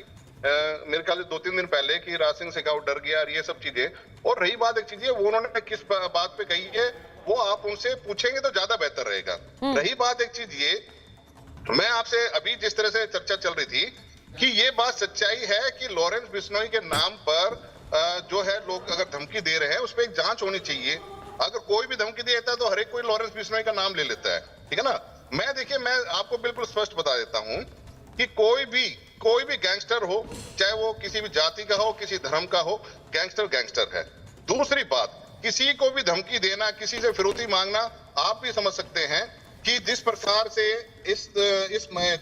मेरे ख्याल से 2-3 दिन पहले, कि राज सिंह शेखावत डर गया और ये सब चीजें। और रही बात एक चीज है, वो उन्होंने किस बात पे कही है वो आप उनसे पूछेंगे तो ज्यादा बेहतर रहेगा। रही बात एक चीज ये, मैं आपसे अभी जिस तरह से चर्चा चल रही थी कि ये बात सच्चाई है कि लॉरेंस बिश्नोई के नाम पर जो है लोग अगर धमकी दे रहे हैं उस पर एक जांच होनी चाहिए। अगर कोई भी धमकी देता है तो हर एक कोई लॉरेंस बिश्नोई का नाम ले लेता है, ठीक है ना। देखिए मैं आपको बिल्कुल स्पष्ट बता देता हूं कि कोई भी गैंगस्टर हो, चाहे वो किसी भी जाति का हो, किसी धर्म का हो, गैंगस्टर है। दूसरी बात, किसी को भी धमकी देना, किसी से फिरौती मांगना, आप भी समझ सकते हैं कि जिस प्रकार से इस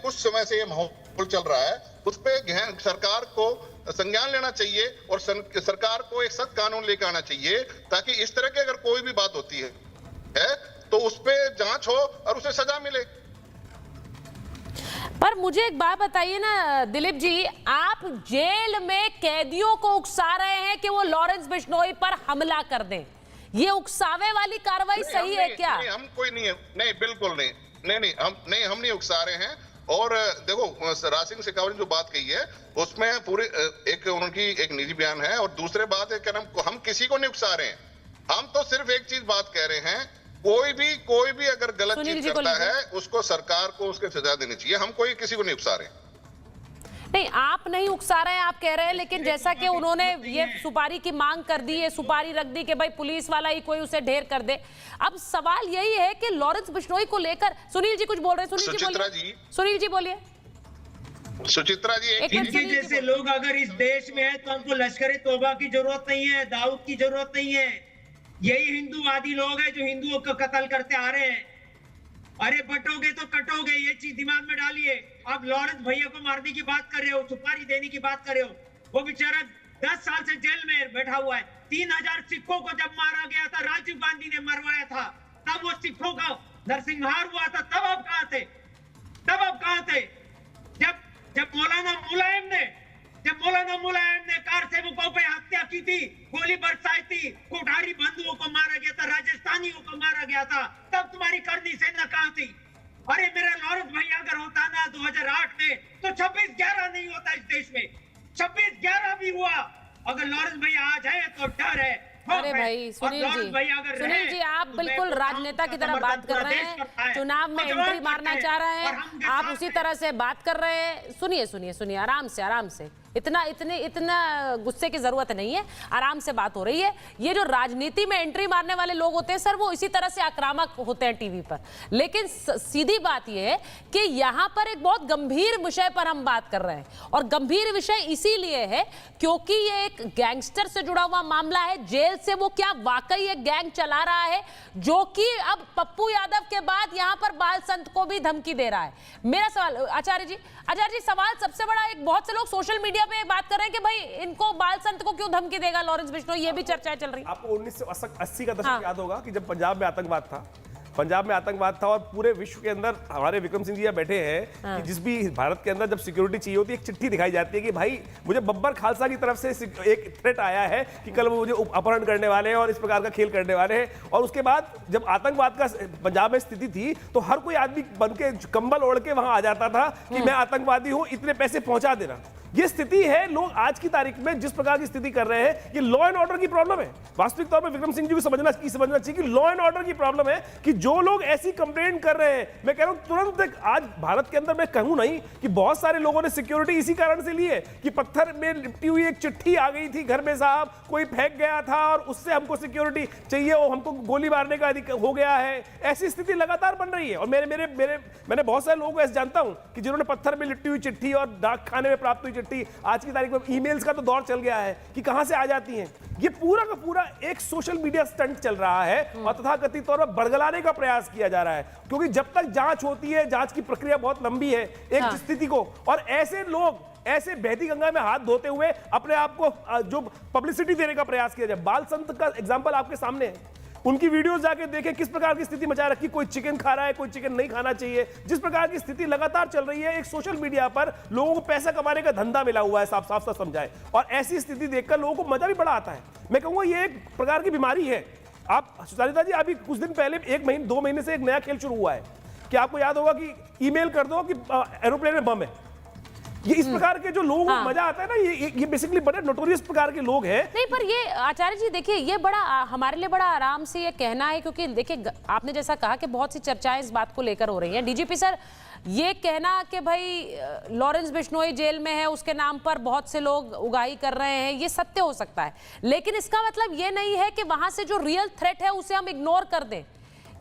कुछ समय से ये माहौल चल रहा है, उस पे सरकार को संज्ञान लेना चाहिए और सरकार को एक सख्त कानून लेकर आना चाहिए, ताकि इस तरह की अगर कोई भी बात होती है तो उस पे जांच हो और उसे सजा मिले। पर मुझे एक बात बताइए ना दिलीप जी, आप जेल में कैदियों को उकसा रहे हैं कि वो लॉरेंस बिश्नोई पर हमला कर दें, ये उकसावे वाली कार्रवाई सही है क्या? नहीं, हम कोई नहीं है, नहीं बिल्कुल नहीं, हम नहीं उकसा रहे हैं। और देखो, राज सिंह शेखावत ने जो बात कही है उसमें पूरी एक उनकी एक निजी बयान है, और दूसरे बात है कि हम किसी को नहीं उकसा रहे हैं, हम तो सिर्फ एक चीज बात कह रहे हैं, कोई भी अगर गलत चीज करता है उसको सरकार को उसके सजा देनी चाहिए। हम कोई किसी को नहीं उकसा रहे हैं। नहीं, आप नहीं उकसा रहे हैं, आप कह रहे हैं, लेकिन जैसा कि उन्होंने ये सुपारी की मांग कर दी है, सुपारी रख दी कि भाई पुलिस वाला ही कोई उसे ढेर कर दे। अब सवाल यही है कि लॉरेंस बिश्नोई को लेकर सुनील जी कुछ बोल रहे हैं। सुनील जी बोलिए। सुचित्रा जी, इनके जैसे लोग अगर इस देश में है तो हमको लश्कर तौबा की जरूरत नहीं है, दाऊद की जरूरत नहीं है। यही हिंदूवादी लोग हैं जो हिंदुओं को कत्ल करते आ रहे हैं। अरे बटोगे तो कटोगे, ये चीज दिमाग में डालिए। आप लॉरेंस भैया को मारने की बात कर रहे हो, सुपारी देने की बात कर रहे हो, वो बेचारा 10 साल से जेल में बैठा हुआ है। 3000 सिखों को जब मारा गया था, राजीव गांधी ने मरवाया था, तब वो सिखों का नरसंहार हुआ था, तब आप कहां थे? जब मौलाना मुलायम ने कार सेवकों पे हत्या की थी, गोली बरसाई थी, कोठारी बंधुओं को मारा गया था, राजस्थानियों को मारा गया था, तब तुम्हारी करनी सेना कहां थी? अरे मेरा लॉरेंस भैया अगर होता ना 2008 में तो 26/11 नहीं होता इस देश में, 26/11 भी हुआ। अगर लॉरेंस भैया आ जाए तो डर है। अरे भाई सुनील जी आप बिल्कुल राजनेता की तरह बात कर रहे हैं, चुनाव में एंट्री मारना चाह रहे हैं, आप उसी तरह से बात कर रहे हैं। सुनिए आराम से, इतना गुस्से की जरूरत नहीं है, आराम से बात हो रही है। ये जो राजनीति में एंट्री मारने वाले लोग होते हैं सर, वो इसी तरह से आक्रामक होते हैं टीवी पर। लेकिन सीधी बात यह है कि यहाँ पर एक बहुत गंभीर विषय पर हम बात कर रहे हैं, और गंभीर विषय इसीलिए है क्योंकि ये एक गैंगस्टर से जुड़ा हुआ मामला है। जेल से वो क्या वाकई एक गैंग चला रहा है, जो कि अब पप्पू यादव के बाद यहाँ पर बाल संत को भी धमकी दे रहा है। मेरा सवाल आचार्य जी सवाल सबसे बड़ा, एक बहुत से लोग सोशल मीडिया पे बात कर रहे हैं कि भाई इनको बाल संत को क्यों धमकी देगा लॉरेंस बिश्नोई, ये भी चर्चाएं चल रही। आपको 1980 का दशक याद होगा कि जब पंजाब में आतंकवाद था और पूरे विश्व के अंदर हमारे विक्रम सिंह जी यहाँ बैठे हैं कि जिस भी भारत के अंदर जब सिक्योरिटी चाहिए होती है, एक चिट्ठी दिखाई जाती है कि भाई मुझे बब्बर खालसा की तरफ से एक थ्रेट आया है कि कल वो मुझे अपहरण करने वाले हैं और इस प्रकार का खेल करने वाले हैं। और उसके बाद जब आतंकवाद का पंजाब में स्थिति थी तो हर कोई आदमी बन के कंबल ओढ़ के वहां आ जाता था कि मैं आतंकवादी हूं, इतने पैसे पहुंचा देना। ये स्थिति है। लोग आज की तारीख में जिस प्रकार की स्थिति कर रहे हैं, ये लॉ एंड ऑर्डर की प्रॉब्लम है। वास्तविक तौर पर विक्रम सिंह जी को समझना चाहिए कि लॉ एंड ऑर्डर की प्रॉब्लम है कि जो लोग ऐसी कंप्लेंट कर रहे हैं, मैं कह रहा हूं तुरंत आज भारत के अंदर, मैं कहूं नहीं कि बहुत सारे लोगों ने सिक्योरिटी इसी कारण से ली है कि पत्थर में लिपटी हुई एक चिट्ठी आ गई थी घर में साहब, कोई फेंक गया था और उससे हमको सिक्योरिटी चाहिए और हमको गोली मारने का हो गया है। ऐसी स्थिति लगातार बन रही है और मैंने बहुत सारे लोगों को ऐसे जानता हूं कि जिन्होंने पत्थर में लिपटी हुई चिट्ठी और डाक खाने में प्राप्त हुई चिट्ठी, आज की तारीख में ईमेल्स का तो दौर चल गया है कि कहां से आ जाती हैं। ये पूरा का पूरा एक सोशल मीडिया स्टंट चल रहा है और तथाकथित तौर पर बरगलाने का प्रयास किया जा रहा है, क्योंकि जब तक जांच होती है, जांच की प्रक्रिया बहुत लंबी है एक स्थिति को, और ऐसे लोग ऐसे बहती गंगा में हाथ धोते हुए अपने आप को जो पब्लिसिटी देने का प्रयास किया जाए। बाल संत का एग्जांपल आपके सामने है, उनकी वीडियोस जाके देखें किस प्रकार की स्थिति मचा रखी, कोई चिकन खा रहा है, कोई चिकन नहीं खाना चाहिए, जिस प्रकार की स्थिति लगातार चल रही है। एक सोशल मीडिया पर लोगों को पैसा कमाने का धंधा मिला हुआ है, साफ साफ समझाए, और ऐसी स्थिति देखकर लोगों को मजा भी बड़ा आता है। मैं कहूंगा ये एक प्रकार की बीमारी है। आप सुचारिता जी, अभी कुछ दिन पहले 2 महीने से एक नया खेल शुरू हुआ है कि आपको याद होगा कि ईमेल कर दो कि एरोप्लेन में बम है। ये इस प्रकार के जो लोगों को मजा आता है ना, ये बेसिकली बड़े नोटोरियस प्रकार के लोग हैं। नहीं, पर ये आचार्य जी देखिए, ये बड़ा हमारे लिए बड़ा आराम से ये कहना है, क्योंकि देखिए आपने जैसा कहा कि बहुत सी चर्चाएं इस बात को लेकर हो रही हैं। डीजीपी सर, ये कहना कि भाई लॉरेंस बिश्नोई जेल में है, उसके नाम पर बहुत से लोग उगाही कर रहे हैं, ये सत्य हो सकता है, लेकिन इसका मतलब ये नहीं है कि वहां से जो रियल थ्रेट है उसे हम इग्नोर कर दें।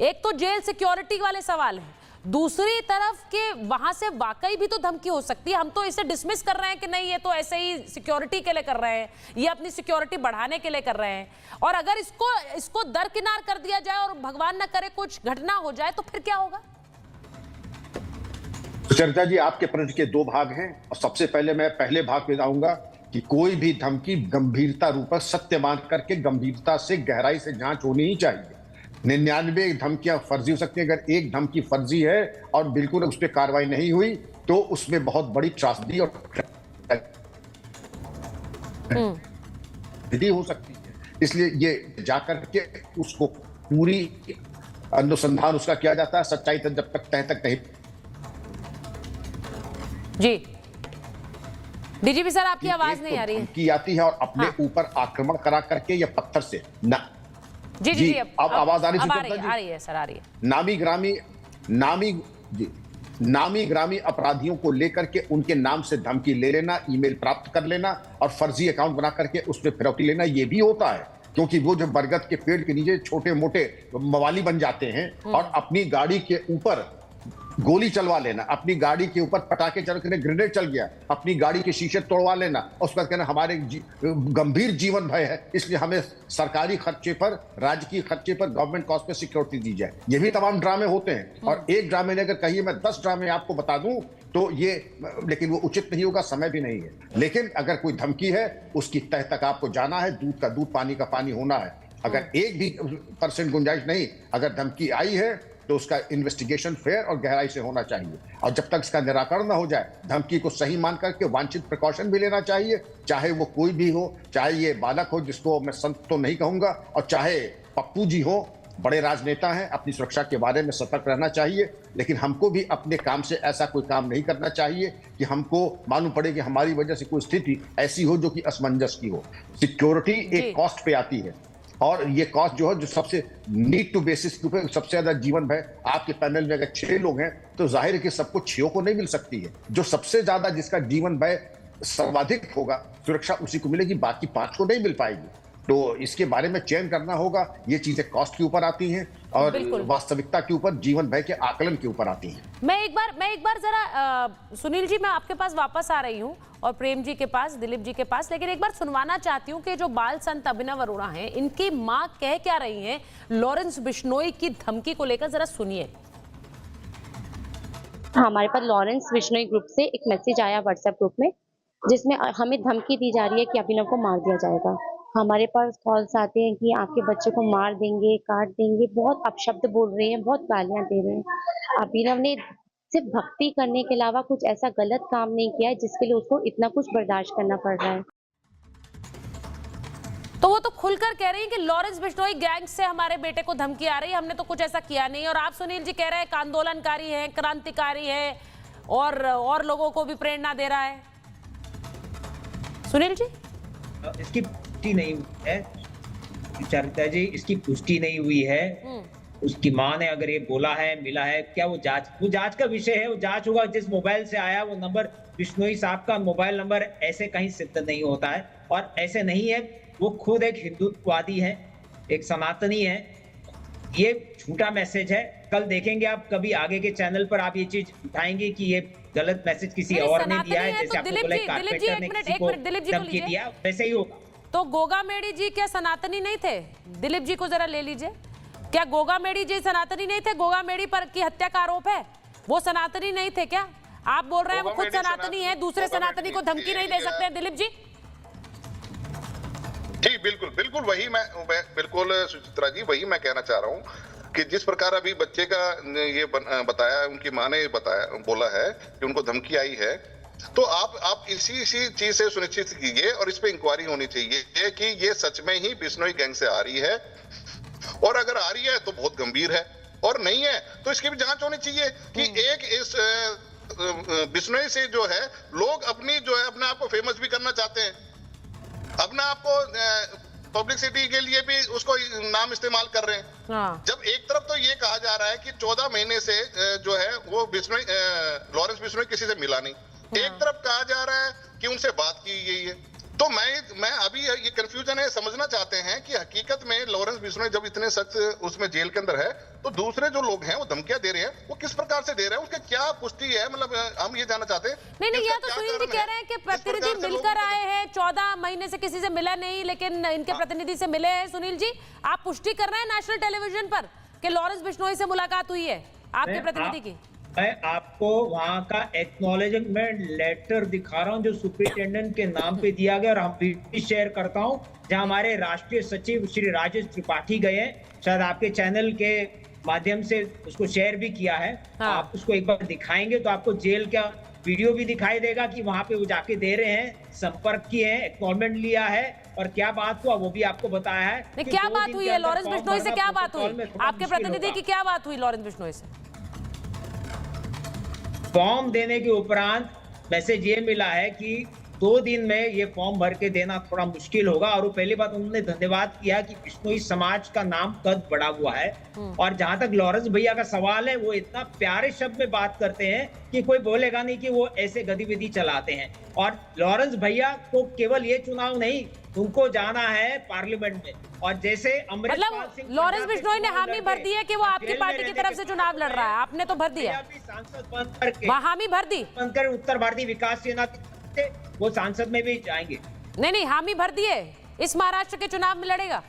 एक तो जेल सिक्योरिटी वाले सवाल हैं, दूसरी तरफ के वहां से वाकई भी तो धमकी हो सकती है। हम तो इसे डिसमिस कर रहे हैं कि नहीं, ये तो ऐसे ही सिक्योरिटी के लिए कर रहे हैं, ये अपनी सिक्योरिटी बढ़ाने के लिए कर रहे हैं, और अगर इसको दरकिनार कर दिया जाए और भगवान न करे कुछ घटना हो जाए तो फिर क्या होगा? सुचरिता जी, आपके प्रश्न के 2 भाग हैं और सबसे पहले मैं पहले भाग पे जाऊंगा कि कोई भी धमकी गंभीरता रूप सत्य मान करके गंभीरता से गहराई से जांच होनी ही चाहिए। 99 धमकियां फर्जी हो सकती है। अगर एक धमकी फर्जी है और बिल्कुल उस पर कार्रवाई नहीं हुई तो उसमें बहुत बड़ी त्रासदी और विधि हो सकती है। इसलिए ये जाकर के उसको पूरी अनुसंधान उसका किया जाता है, सच्चाई तक जब तक तह तक नहीं। जी डीजीपी सर, आपकी आवाज नहीं आ रही है। धमकी आती है और अपने ऊपर आक्रमण करा करके या पत्थर से ना। जी अब आवाज आ रही है सर, आ रही है। नामी ग्रामी अपराधियों को लेकर के उनके नाम से धमकी ले लेना, ईमेल प्राप्त कर लेना और फर्जी अकाउंट बना करके उसमें फिरौती लेना, ये भी होता है। क्योंकि वो जो बरगद के पेड़ के नीचे छोटे मोटे मवाली बन जाते हैं और अपनी गाड़ी के ऊपर गोली चलवा लेना, अपनी गाड़ी के ऊपर पटाखे चल कर ग्रेनेड चल गया, अपनी गाड़ी के शीशे तोड़वा लेना, उस पर कहना हमारे गंभीर जीवन भय है, इसलिए हमें सरकारी खर्चे पर, राजकीय खर्चे पर, गवर्नमेंट कॉस्ट पे सिक्योरिटी दी जाए। ये भी तमाम ड्रामे होते हैं और एक ड्रामे ने अगर कहिए मैं 10 ड्रामे आपको बता दूं तो ये, लेकिन वो उचित नहीं होगा, समय भी नहीं है। लेकिन अगर कोई धमकी है उसकी तह तक आपको जाना है, दूध का दूध पानी का पानी होना है। अगर 1% गुंजाइश नहीं, अगर धमकी आई है तो उसका इन्वेस्टिगेशन फेयर और गहराई से होना चाहिए और जब तक इसका निराकरण ना हो जाए धमकी को सही मान करके वांछित प्रिकॉशन भी लेना चाहिए, चाहे वो कोई भी हो, चाहे ये बालक हो जिसको मैं संत तो नहीं कहूंगा, और चाहे पप्पू जी हो, बड़े राजनेता हैं, अपनी सुरक्षा के बारे में सतर्क रहना चाहिए। लेकिन हमको भी अपने काम से ऐसा कोई काम नहीं करना चाहिए कि हमको मालूम पड़े कि हमारी वजह से कोई स्थिति ऐसी हो जो कि असमंजस की हो। सिक्योरिटी एक कॉस्ट पे आती है और ये कॉस्ट जो है, जो सबसे नीड टू बेसिस के ऊपर सबसे ज्यादा जीवन भय, आपके पैनल में अगर 6 लोग हैं तो जाहिर है कि सबको 6 को नहीं मिल सकती है। जो सबसे ज्यादा जिसका जीवन भय सर्वाधिक होगा, सुरक्षा उसी को मिलेगी, बाकी 5 को नहीं मिल पाएगी। तो इसके बारे में चयन करना होगा। ये चीजें कॉस्ट के ऊपर आती हैं और वास्तविकता के ऊपर, जीवन भय के आकलन के ऊपर आती हैं। मैं एक बार जरा सुनील जी, मैं आपके पास वापस आ रही हूँ और प्रेम जी के पास, दिलीप जी के पास, लेकिन एक बार सुनवाना चाहती हूँ कि जो बाल संत अभिनव अरोड़ा हैं, इनकी माँ कह क्या रही हैं लॉरेंस बिश्नोई की धमकी को लेकर, जरा सुनिए। हमारे पास लॉरेंस बिश्नोई ग्रुप से एक मैसेज आया व्हाट्सएप ग्रुप में, जिसमें हमें धमकी दी जा रही है कि अभिनव को मार दिया जाएगा। हमारे पास कॉल्स आते हैं कि आपके बच्चे को मार देंगे, काट देंगे, बहुत अपशब्द बोल रहे हैं, बहुत गालियां दे रहे हैं। अभिनव ने सिर्फ भक्ति करने के अलावा कुछ ऐसा गलत काम नहीं किया है जिसके लिए उसको इतना कुछ बर्दाश्त करना पड़ रहा है। तो वो तो खुलकर कह रही है कि लॉरेंस बिश्नोई गैंग से हमारे बेटे को धमकी आ रही है, हमने तो कुछ ऐसा किया नहीं। और आप सुनील जी कह रहे हैं आंदोलनकारी है, क्रांतिकारी है और लोगों को भी प्रेरणा दे रहा है। सुनील जी, इसकी पुष्टि नहीं हुई है चरिता जी, इसकी पुष्टि नहीं हुई है। उसकी मां ने अगर ये बोला है, मिला है, क्या वो जांच का विषय है, वो जांच होगा। जिस मोबाइल से आया वो नंबर बिश्नोई साहब का मोबाइल नंबर ऐसे कहीं सिद्ध नहीं होता है, और ऐसे नहीं है। वो खुद एक हिंदुत्ववादी है, एक सनातनी है। ये झूठा मैसेज है। कल देखेंगे आप, कभी आगे के चैनल पर आप ये चीज उठाएंगे कि ये गलत मैसेज किसी और ने दिया है, जैसे आपको बोला कारपेंटर ने किसी को धमकी दिया, वैसे ही होगा। तो गोगामेडी जी क्या सनातनी नहीं थे? दिलीप जी को जरा ले लीजिए। क्या गोगामेडी जी सनातनी नहीं थे? गोगामेडी पर की हत्या का आरोप है, वो सनातनी नहीं थे क्या? आप बोल रहे हैं वो खुद सनातनी है, दूसरे सनातनी को धमकी नहीं दे सकते? दिलीप जी जी बिल्कुल बिल्कुल, वही मैं बिल्कुल सुचित्रा जी, वही मैं कहना चाह रहा हूँ कि जिस प्रकार अभी बच्चे का ये बताया, उनकी माँ ने बताया, बोला है कि उनको धमकी आई है, तो आप इसी चीज से सुनिश्चित कीजिए और इस पे इंक्वायरी होनी चाहिए कि ये सच में ही बिश्नोई गैंग से आ रही है, और अगर आ रही है तो बहुत गंभीर है, और नहीं है तो इसकी भी जांच होनी चाहिए कि एक इस बिश्नोई से जो है लोग अपनी जो है अपने आप को फेमस भी करना चाहते हैं, अपने आप को पब्लिसिटी के लिए भी उसको नाम इस्तेमाल कर रहे हैं। हाँ। जब एक तरफ तो ये कहा जा रहा है कि 14 महीने से जो है वो बिश्नोई लॉरेंस बिश्नोई किसी से मिला नहीं, एक तरफ कहा जा रहा है कि उनसे बात की गई है। तो मैं अभी ये कंफ्यूजन है, समझना चाहते हैं कि हकीकत में लॉरेंस बिश्नोई जब इतने सख्त उसमें जेल के अंदर है, तो दूसरे जो लोग हैं वो धमकियां दे रहे हैं, वो किस प्रकार से दे रहे हैं, उसका क्या पुष्टि है, मतलब हम ये जानना चाहते हैं। नहीं, या तो सुनील जी कह रहे हैं कि प्रतिनिधि मिलकर आए हैं, 14 महीने से किसी से मिला नहीं, लेकिन इनके प्रतिनिधि से मिले हैं। सुनील जी, आप पुष्टि कर रहे हैं नेशनल टेलीविजन पर कि लॉरेंस बिश्नोई से मुलाकात हुई है आपके प्रतिनिधि की? मैं आपको वहां का एक्नॉलेजमेंट लेटर दिखा रहा हूं जो सुपरिटेंडेंट के नाम पे दिया गया, और हम भी शेयर करता हूं, जहां हमारे राष्ट्रीय सचिव श्री राजेश त्रिपाठी गए हैं, शायद आपके चैनल के माध्यम से उसको शेयर भी किया है। हाँ। आप उसको एक बार दिखाएंगे तो आपको जेल का वीडियो भी दिखाई देगा कि वहां पे वो जाके दे रहे हैं, संपर्क किए हैं, एक्नॉलेजमेंट लिया है, और क्या बात हुआ वो भी आपको बताया है। क्या बात हुई है लॉरेंस बिश्नोई से? क्या बात हुई आपके प्रतिनिधि की? क्या बात हुई लॉरेंस बिश्नोई से? फॉर्म देने के उपरांत मैसेज ये मिला है कि 2 दिन में ये फॉर्म भर के देना थोड़ा मुश्किल होगा, और वो पहली बात उन्होंने धन्यवाद किया कि बिश्नोई समाज का नाम कद बढ़ा हुआ है। और जहां तक लॉरेंस भैया का सवाल है, वो इतना प्यारे शब्द में बात करते हैं कि कोई बोलेगा नहीं कि वो ऐसे गतिविधि चलाते हैं। और लॉरेंस भैया को केवल ये चुनाव नहीं, उनको जाना है पार्लियामेंट में, और जैसे मतलब लॉरेंस बिश्नोई ने हामी भर दी है कि वो आपकी पार्टी की तरफ से चुनाव लड़ रहा है, आपने तो भर दिया, सांसद बन करके वहाँ हामी भर दी, बनकर उत्तर भारतीय विकास सेना से वो सांसद में भी जाएंगे। नहीं, हामी भर दिए, इस महाराष्ट्र के चुनाव में लड़ेगा।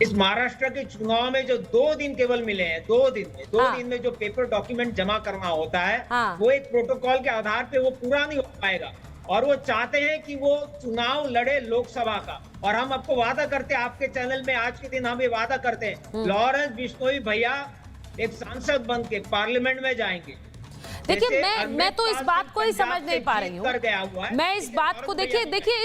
इस महाराष्ट्र के चुनाव में जो 2 दिन केवल मिले हैं, 2 दिन में जो पेपर डॉक्यूमेंट जमा करना होता है, वो एक प्रोटोकॉल के आधार पे वो पूरा नहीं हो पाएगा, और वो चाहते हैं कि वो चुनाव लड़े लोकसभा का। और हम आपको वादा करते हैं, आपके चैनल में आज के दिन हम ये वादा करते हैं, लॉरेंस बिश्नोई भैया एक सांसद बन के पार्लियामेंट में जाएंगे। देखिए, मैं तो इस बात को ही समझ नहीं पा रही हूँ। मैं इस बात को देखिए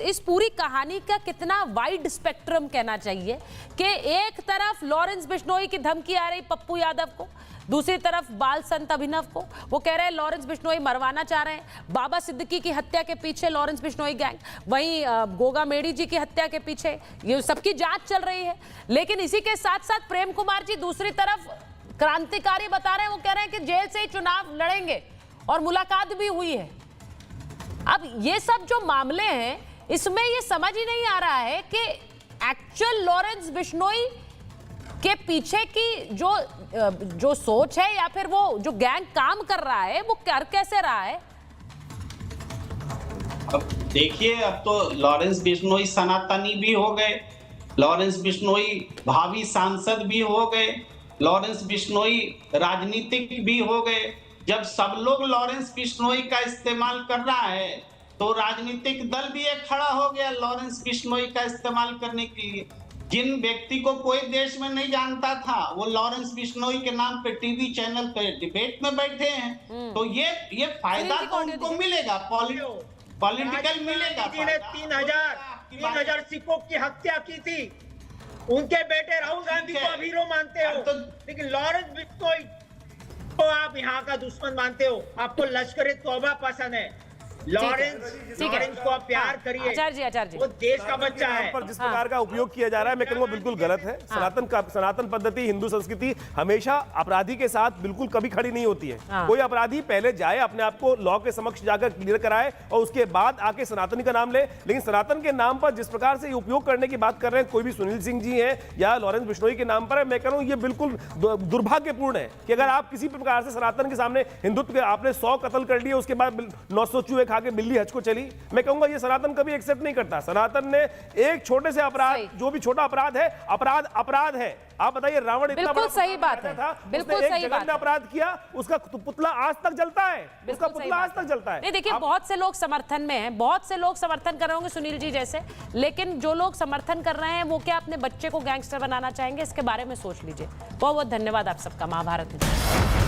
इस पूरी कहानी का कितना वाइड स्पेक्ट्रम कहना चाहिए कि एक तरफ लॉरेंस बिश्नोई की धमकी आ रही पप्पू यादव को, दूसरी तरफ बाल संत अभिनव को, वो कह रहे हैं लॉरेंस बिश्नोई मरवाना चाह रहे हैं, बाबा सिद्दीकी की हत्या के पीछे लॉरेंस बिश्नोई गैंग, वहीं गोगामेडी जी की हत्या के पीछे, ये सबकी जांच चल रही है। लेकिन इसी के साथ साथ प्रेम कुमार जी दूसरी तरफ क्रांतिकारी बता रहे हैं, वो कह रहे हैं कि जेल से ही चुनाव लड़ेंगे, और मुलाकात भी हुई है। अब ये सब जो मामले हैं, इसमें ये समझ ही नहीं आ रहा है कि एक्चुअल लॉरेंस बिश्नोई के पीछे की जो सोच है, या फिर वो जो गैंग काम कर रहा है, वो कर कैसे रहा है। अब देखिए, अब तो लॉरेंस बिश्नोई सनातनी भी हो गए, लॉरेंस बिश्नोई भावी सांसद भी हो गए, लॉरेंस बिश्नोई राजनीतिक भी हो गए। जब सब लोग लॉरेंस बिश्नोई का इस्तेमाल कर रहा है, तो राजनीतिक दल भी एक खड़ा हो गया लॉरेंस बिश्नोई का इस्तेमाल करने के लिए। जिन व्यक्ति को कोई देश में नहीं जानता था, वो लॉरेंस बिश्नोई के नाम पे टीवी चैनल पे डिबेट में बैठे हैं। तो ये फायदा तो उनको मिलेगा, पॉलिटिकल मिलेगा। 3000 सिखों की हत्या की थी, उनके बेटे राहुल गांधी को आप हीरो मानते हो, लेकिन लॉरेंस बिश्नोई को आप यहाँ का दुश्मन मानते हो। आपको लश्कर-ए-तौबा पसंद है, लॉरेंस को आप प्यार करिए। आचार्य जी वो देश का बच्चा है। पर जिस प्रकार का उपयोग किया जा रहा है मैं कहूंगा बिल्कुल गलत है। सनातन पद्धति, हिंदू संस्कृति हमेशा अपराधी के साथ बिल्कुल कभी खड़ी नहीं होती है। कोई अपराधी पहले जाए, अपने आप को लॉ के समक्ष जाकर क्लियर कराए और उसके बाद आके सनातनी का नाम ले। लेकिन सनातन के नाम पर जिस प्रकार से उपयोग करने की बात कर रहे हैं, कोई भी सुनील सिंह जी हैं या लॉरेंस बिश्नोई के नाम पर है, मैं कह रहा हूं ये बिल्कुल दुर्भाग्यपूर्ण है कि अगर आप किसी प्रकार से सनातन के सामने हिंदुत्व के आपने 100 कत्ल कर लिए, उसके बाद 900 चूहे खा के बिल्ली हज को चली, मैं कहूंगा ये सनातन कभी एक्सेप्ट नहीं करता। सनातन ने एक छोटे से अपराध, जो भी छोटा अपराध है, अपराध है। आप बताइए, रावण इतना बड़ा सही बात है, बिल्कुल सही बात, अपराध किया, उसका पुतला आज तक जलता है, उसका पुतला आज तक जलता है। नहीं देखिए, बहुत से लोग समर्थन में हैं, बहुत से लोग समर्थन कर रहे होंगे सुनील जी जैसे, लेकिन जो लोग समर्थन कर रहे हैं वो क्या अपने बच्चे को गैंगस्टर बनाना चाहेंगे? इसके बारे में सोच लीजिए। बहुत बहुत धन्यवाद आप सबका महाभारत में।